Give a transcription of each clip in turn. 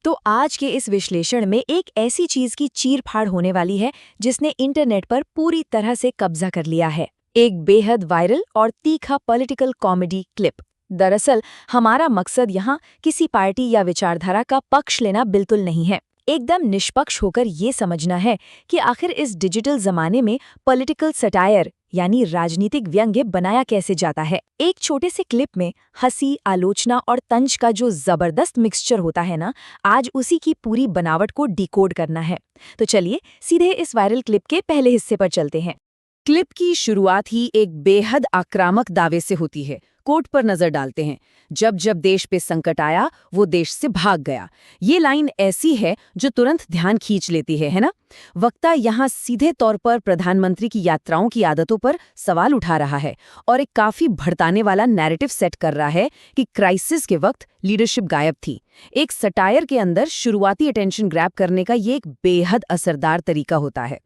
तो आज के इस विश्लेषण में एक ऐसी चीज की चीर-फाड़ होने वाली है जिसने इंटरनेट पर पूरी तरह से कब्जा कर लिया है। एक बेहद वायरल और तीखा पॉलिटिकल कॉमेडी क्लिप। दरअसल हमारा मकसद यहाँ किसी पार्टी या विचारधारा का पक्ष लेना बिल्कुल नहीं है। एकदम निष्पक्ष होकर ये समझना है कि आखिर इस डिजिटल जमाने में पॉलिटिकल सटायर यानी राजनीतिक व्यंग्य बनाया कैसे जाता है। एक छोटे से क्लिप में हंसी, आलोचना और तंज का जो जबरदस्त मिक्सचर होता है ना, आज उसी की पूरी बनावट को डिकोड करना है। तो चलिए सीधे इस वायरल क्लिप के पहले हिस्से पर चलते हैं। क्लिप की शुरुआत ही एक बेहद आक्रामक दावे से होती है। कोट पर नजर डालते हैं, जब जब देश पे संकट आया वो देश से भाग गया। ये लाइन ऐसी है जो तुरंत ध्यान खींच लेती है ना? वक्ता यहाँ सीधे तौर पर प्रधानमंत्री की यात्राओं की आदतों पर सवाल उठा रहा है और एक काफी भड़काने वाला नैरेटिव सेट कर रहा है कि क्राइसिस के वक्त लीडरशिप गायब थी। एक सटायर के अंदर शुरुआती अटेंशन ग्रैब करने का ये एक बेहद असरदार तरीका होता है।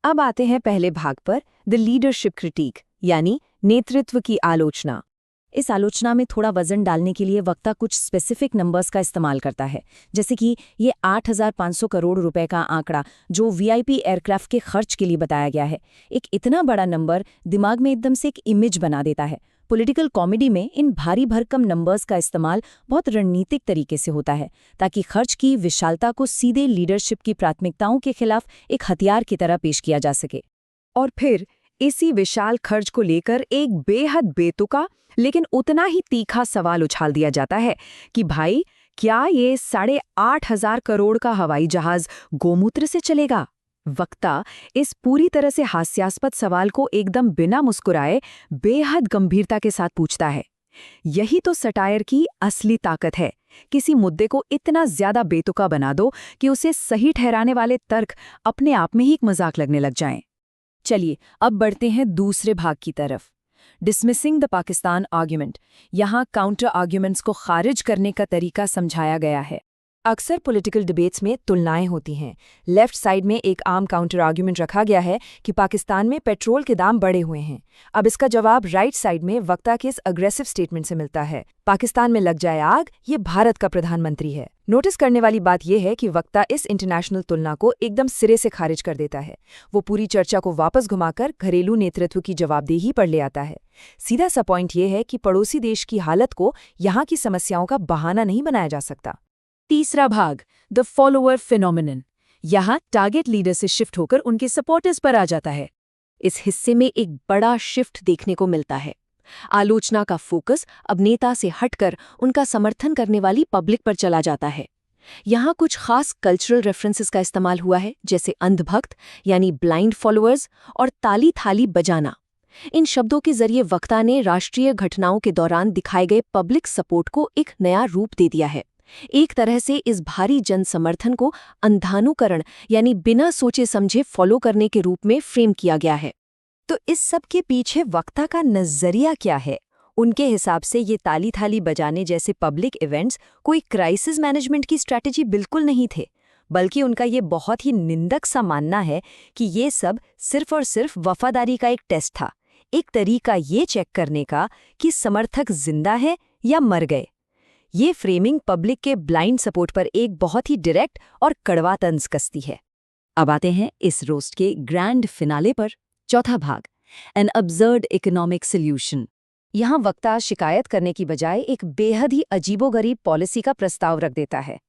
अब आते हैं पहले भाग पर, द लीडरशिप क्रिटिक यानी नेतृत्व की आलोचना। इस आलोचना में थोड़ा वजन डालने के लिए वक्ता कुछ स्पेसिफिक नंबर्स का इस्तेमाल करता है, जैसे कि ये 8,500 करोड़ रुपए का आंकड़ा जो वीआईपी एयरक्राफ्ट के खर्च के लिए बताया गया है। एक इतना बड़ा नंबर दिमाग में एकदम से एक इमेज बना देता है। पॉलिटिकल कॉमेडी में इन भारी भरकम नंबर्स का इस्तेमाल बहुत रणनीतिक तरीके से होता है, ताकि खर्च की विशालता को सीधे लीडरशिप की प्राथमिकताओं के खिलाफ एक हथियार की तरह पेश किया जा सके। और फिर इसी विशाल खर्च को लेकर एक बेहद बेतुका लेकिन उतना ही तीखा सवाल उछाल दिया जाता है कि भाई, क्या ये 8,500 करोड़ का हवाई जहाज गोमूत्र से चलेगा? वक्ता इस पूरी तरह से हास्यास्पद सवाल को एकदम बिना मुस्कुराए बेहद गंभीरता के साथ पूछता है। यही तो सटायर की असली ताकत है। किसी मुद्दे को इतना ज्यादा बेतुका बना दो कि उसे सही ठहराने वाले तर्क अपने आप में ही एक मजाक लगने लग जाएं। चलिए अब बढ़ते हैं दूसरे भाग की तरफ, डिसमिसिंग द पाकिस्तान आर्ग्यूमेंट। यहाँ काउंटर आर्ग्यूमेंट्स को खारिज करने का तरीका समझाया गया है। अक्सर पॉलिटिकल डिबेट्स में तुलनाएं होती हैं। लेफ्ट साइड में एक आम काउंटर आर्ग्यूमेंट रखा गया है कि पाकिस्तान में पेट्रोल के दाम बढ़े हुए हैं। अब इसका जवाब राइट साइड में वक्ता के इस अग्रेसिव स्टेटमेंट से मिलता है, पाकिस्तान में लग जाए आग, ये भारत का प्रधानमंत्री है। नोटिस करने वाली बात यह है कि वक्ता इस इंटरनेशनल तुलना को एकदम सिरे से खारिज कर देता है। वो पूरी चर्चा को वापस घुमाकर घरेलू नेतृत्व की जवाबदेही पर ले आता है। सीधा सा पॉइंट ये है कि पड़ोसी देश की हालत को यहाँ की समस्याओं का बहाना नहीं बनाया जा सकता। तीसरा भाग, द फॉलोअर फिनोमिनन। यहाँ टारगेट लीडर से शिफ्ट होकर उनके सपोर्टर्स पर आ जाता है। इस हिस्से में एक बड़ा शिफ्ट देखने को मिलता है। आलोचना का फोकस अब नेता से हटकर उनका समर्थन करने वाली पब्लिक पर चला जाता है। यहाँ कुछ खास कल्चरल रेफरेंसेस का इस्तेमाल हुआ है, जैसे अंधभक्त यानी ब्लाइंड फॉलोअर्स और ताली थाली बजाना। इन शब्दों के जरिए वक्ता ने राष्ट्रीय घटनाओं के दौरान दिखाए गए पब्लिक सपोर्ट को एक नया रूप दे दिया है। एक तरह से इस भारी जन समर्थन को अंधानुकरण यानी बिना सोचे समझे फॉलो करने के रूप में फ्रेम किया गया है। तो इस सब के पीछे वक्ता का नजरिया क्या है? उनके हिसाब से ये ताली थाली बजाने जैसे पब्लिक इवेंट्स कोई क्राइसिस मैनेजमेंट की स्ट्रैटेजी बिल्कुल नहीं थे, बल्कि उनका ये बहुत ही निंदक सा मानना है कि ये सब सिर्फ और सिर्फ वफादारी का एक टेस्ट था, एक तरीका ये चेक करने का कि समर्थक जिंदा है या मर गए। ये फ्रेमिंग पब्लिक के ब्लाइंड सपोर्ट पर एक बहुत ही डायरेक्ट और कड़वा तंज कसती है। अब आते हैं इस रोस्ट के ग्रैंड फिनाले पर, चौथा भाग, एन अब्सर्ड इकोनॉमिक सॉल्यूशन। यहाँ वक्ता शिकायत करने की बजाय एक बेहद ही अजीबोगरीब पॉलिसी का प्रस्ताव रख देता है।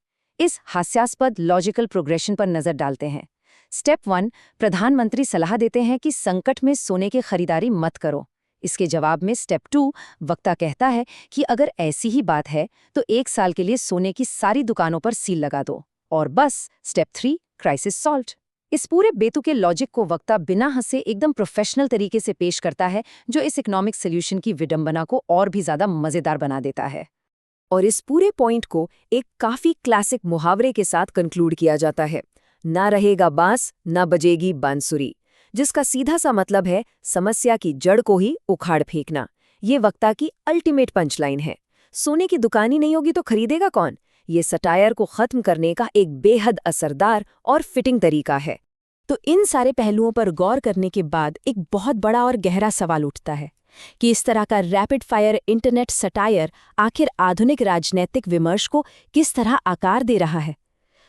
इस हास्यास्पद लॉजिकल प्रोग्रेशन पर नजर डालते हैं। स्टेप 1, प्रधानमंत्री सलाह देते हैं कि संकट में सोने की खरीदारी मत करो। इसके जवाब में स्टेप 2, वक्ता कहता है कि अगर ऐसी ही बात है तो 1 साल के लिए सोने की सारी दुकानों पर सील लगा दो। और बस स्टेप 3, क्राइसिस सॉल्व्ड। इस पूरे बेतुके लॉजिक को वक्ता बिना हंसे एकदम प्रोफेशनल तरीके से पेश करता है, जो इस इकोनॉमिक सॉल्यूशन की विडंबना को और भी ज्यादा मजेदार बना देता है। और इस पूरे पॉइंट को एक काफी क्लासिक मुहावरे के साथ कंक्लूड किया जाता है, ना रहेगा बांस ना बजेगी बांसुरी, जिसका सीधा सा मतलब है समस्या की जड़ को ही उखाड़ फेंकना। ये वक्ता की अल्टीमेट पंचलाइन है। सोने की दुकान ही नहीं होगी तो खरीदेगा कौन? ये सटायर को खत्म करने का एक बेहद असरदार और फिटिंग तरीका है। तो इन सारे पहलुओं पर गौर करने के बाद एक बहुत बड़ा और गहरा सवाल उठता है कि इस तरह का रैपिड फायर इंटरनेट सटायर आखिर आधुनिक राजनीतिक विमर्श को किस तरह आकार दे रहा है।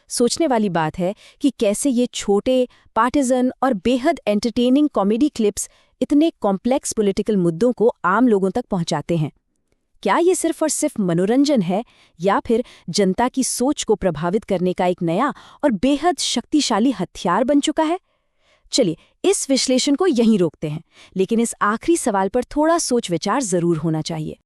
सोचने वाली बात है कि कैसे ये छोटे, पार्टिजन और बेहद एंटरटेनिंग कॉमेडी क्लिप्स इतने कॉम्प्लेक्स पॉलिटिकल मुद्दों को आम लोगों तक पहुंचाते हैं। क्या ये सिर्फ और सिर्फ मनोरंजन है या फिर जनता की सोच को प्रभावित करने का एक नया और बेहद शक्तिशाली हथियार बन चुका है? चलिए, इस विश्लेषण को यहीं रोकते हैं, लेकिन इस आखिरी सवाल पर थोड़ा सोच विचार जरूर होना चाहिए।